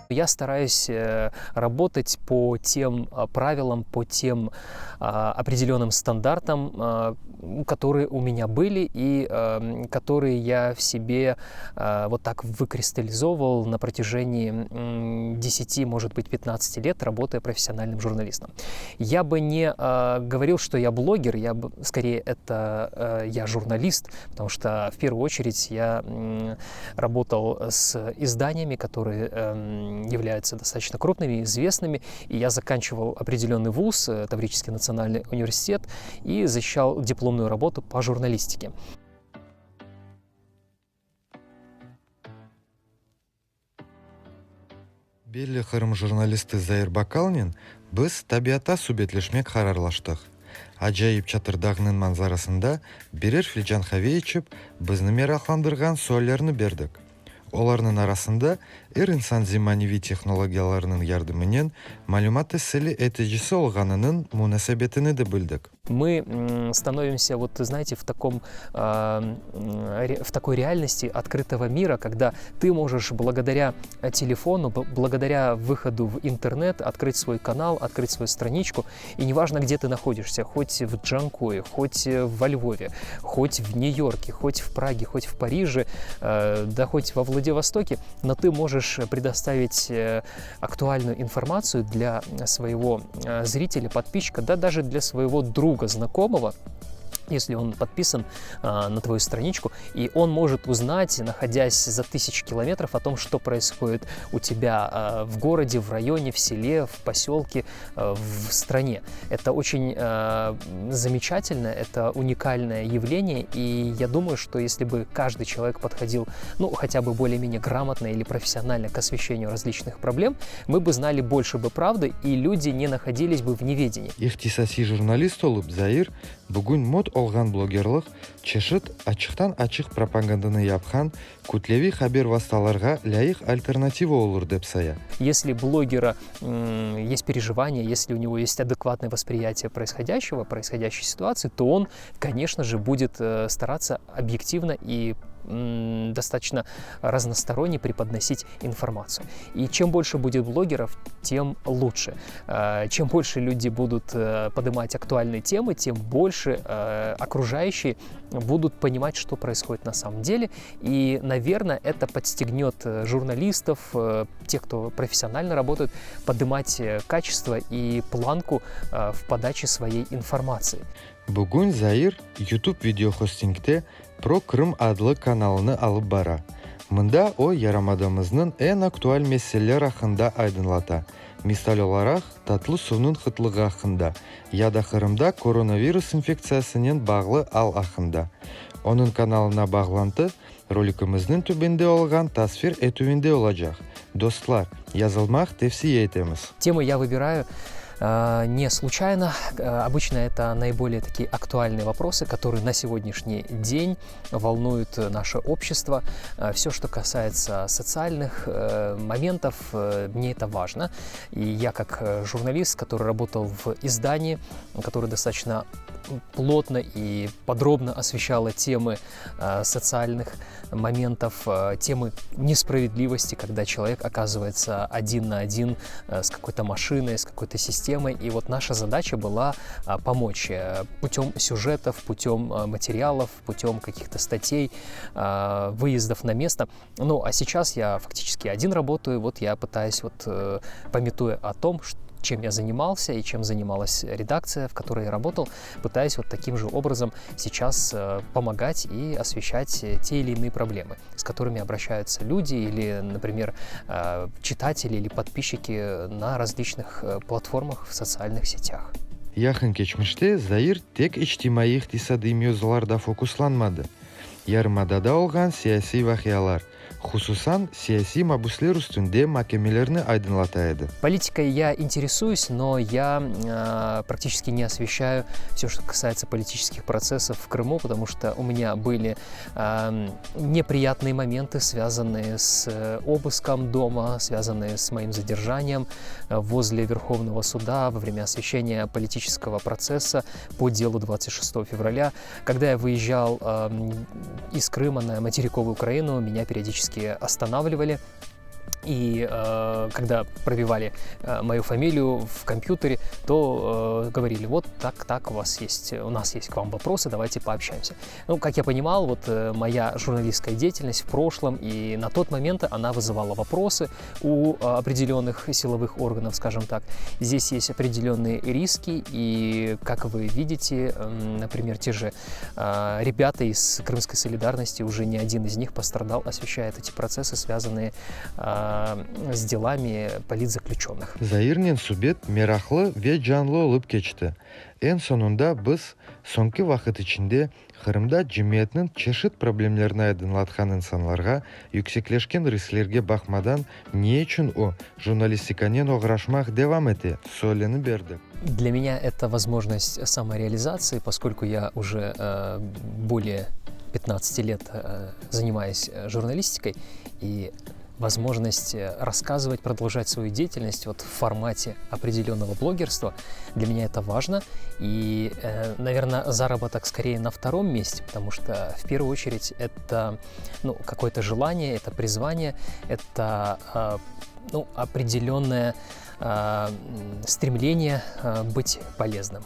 Я стараюсь работать по тем правилам, по тем определенным стандартам, которые у меня были и которые я в себе вот так выкристаллизовывал на протяжении 10, может быть, 15 лет, работая профессиональным журналистом. Я бы не говорил, что я блогер, скорее я журналист, потому что в первую очередь я работал с изданиями, которые являются достаточно крупными, известными, и я заканчивал определенный вуз, Таврический национальный университет, и защищал дипломную работу по журналистике. Белли Хырым журналисты Заир Бакалнин біз табиатта субетлешмек харарлаштық. Ажайып чатырдағының манзарасында берер филжан хаве içіп, бізді мерақландырған суаллерні бердік. Оларның арасында инсан заманауи технологияларының ярдымымен малюмат ісілі этежісі олғанының мунасабетіні де білдік. Мы становимся, вот, знаете, в такой реальности открытого мира, когда ты можешь благодаря телефону, благодаря выходу в интернет открыть свой канал, открыть свою страничку, и неважно, где ты находишься, хоть в Джанкое, хоть во Львове, хоть в Нью-Йорке, хоть в Праге, хоть в Париже, да хоть во Владивостоке, но ты можешь предоставить актуальную информацию для своего зрителя, подписчика, да даже для своего друга, знакомого, если он подписан на твою страничку, и он может узнать, находясь за 1000 километров, о том, что происходит у тебя в городе, в районе, в селе, в поселке, в стране. Это очень замечательно, это уникальное явление, и я думаю, что если бы каждый человек подходил, ну, хотя бы более-менее грамотно или профессионально к освещению различных проблем, мы бы знали больше бы правды, и люди не находились бы в неведении. Ихтисаси журналист олып Заир бүгін мод олған блогерлық чешет ачықтан-ачық пропаганданы япқан күтлеви хабер васталарға лайық альтернатива olur деп сая. Если блогера есть переживания, если у него есть адекватное восприятие происходящей ситуации, то он, конечно же, будет стараться объективно и достаточно разносторонне преподносить информацию. И чем больше будет блогеров, тем лучше. Чем больше люди будут поднимать актуальные темы, тем больше окружающие будут понимать, что происходит на самом деле. И, наверное, это подстегнет журналистов, тех, кто профессионально работает, поднимать качество и планку в подаче своей информации. Бүгін Заир YouTube видеохостингте Про Крым адлы каналыны алып бара. Мында о ярамадымызның ең актуаль меселелер хакында айдынлата. Мисал оларак татлы суның кытлыгы хакында, яда Кырымда коронавирус инфекциясынын баглы ал хакында. Onun kanalına bağlantı rolikimizin tübünde olgan tasvir etüvünde olacak. Dostlar, yazılmak tavsiye etemiz. Темы я выбираю не случайно. Обычно это наиболее такие актуальные вопросы, которые на сегодняшний день волнуют наше общество. Все, что касается социальных моментов, мне это важно. И я как журналист, который работал в издании, который достаточно плотно и подробно освещала темы социальных моментов, темы несправедливости, когда человек оказывается один на один с какой-то машиной, с какой-то системой. И вот наша задача была помочь путем сюжетов, путем материалов, путем каких-то статей, выездов на место. Ну, а сейчас я фактически один работаю, вот я пытаюсь, памятуя о том, чем я занимался и чем занималась редакция, в которой я работал, пытаясь вот таким же образом сейчас помогать и освещать те или иные проблемы, с которыми обращаются люди или, например, читатели или подписчики на различных платформах в социальных сетях. Yakın geçmişte Zair tek içtimai iqtisadi mevzularda fokuslanmadı. Yarımadada olgan siyasi vakiyalar, Хусусан саяси мабуслер üstünde mahkemelerini aydınlataydı. Политикой я интересуюсь, но я практически не освещаю все, что касается политических процессов в Крыму, потому что у меня были неприятные моменты, связанные с обыском дома, связанные с моим задержанием возле Верховного суда во время освещения политического процесса по делу 26 февраля. Когда я выезжал из Крыма на материковую Украину, меня периодически останавливали И когда пробивали мою фамилию в компьютере, то говорили: вот так, у нас есть к вам вопросы, давайте пообщаемся. Ну, как я понимал, вот моя журналистская деятельность в прошлом и на тот момент она вызывала вопросы у определенных силовых органов, скажем так. Здесь есть определенные риски, и, как вы видите, например, те же ребята из Крымской солидарности, уже не один из них пострадал, освещает эти процессы, связанные с делами политзаключенных. Заирнен субет мерахлы ве жанлы olup keçti. En sonunda biz soңғы вакыт içinde Кырымда жемиятнын чешит проблемлерин айдынлаткан инсанларга yüksекleşкен рисклерге бакмадан не үчүн о журналистиканен ограшмак девам эти сөйлөнүп берди. Для меня это возможность самореализации, поскольку я уже более 15 лет занимаюсь журналистикой, и возможность рассказывать, продолжать свою деятельность вот в формате определенного блогерства, для меня это важно. И, наверное, заработок скорее на втором месте, потому что в первую очередь это какое-то желание, это призвание, это определенное стремление быть полезным.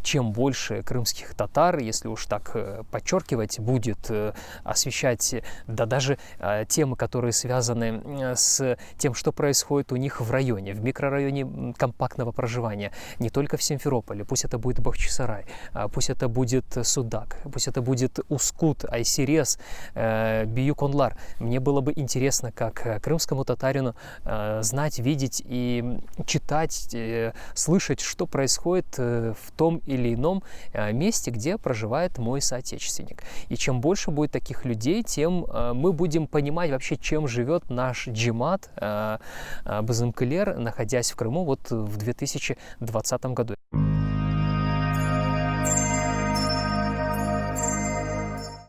Чем больше крымских татар, если уж так подчеркивать, будет освещать, даже темы, которые связаны с тем, что происходит у них в районе, в микрорайоне компактного проживания, не только в Симферополе, пусть это будет Бахчисарай, пусть это будет Судак, пусть это будет Ускут, Айсирес, Бию-Конлар. Мне было бы интересно, как крымскому татарину, знать, видеть и читать, слышать, что происходит в том или ином месте, где проживает мой соотечественник. И чем больше будет таких людей, тем мы будем понимать вообще, чем живет наш джемат Базымкылер, находясь в Крыму вот в 2020 году.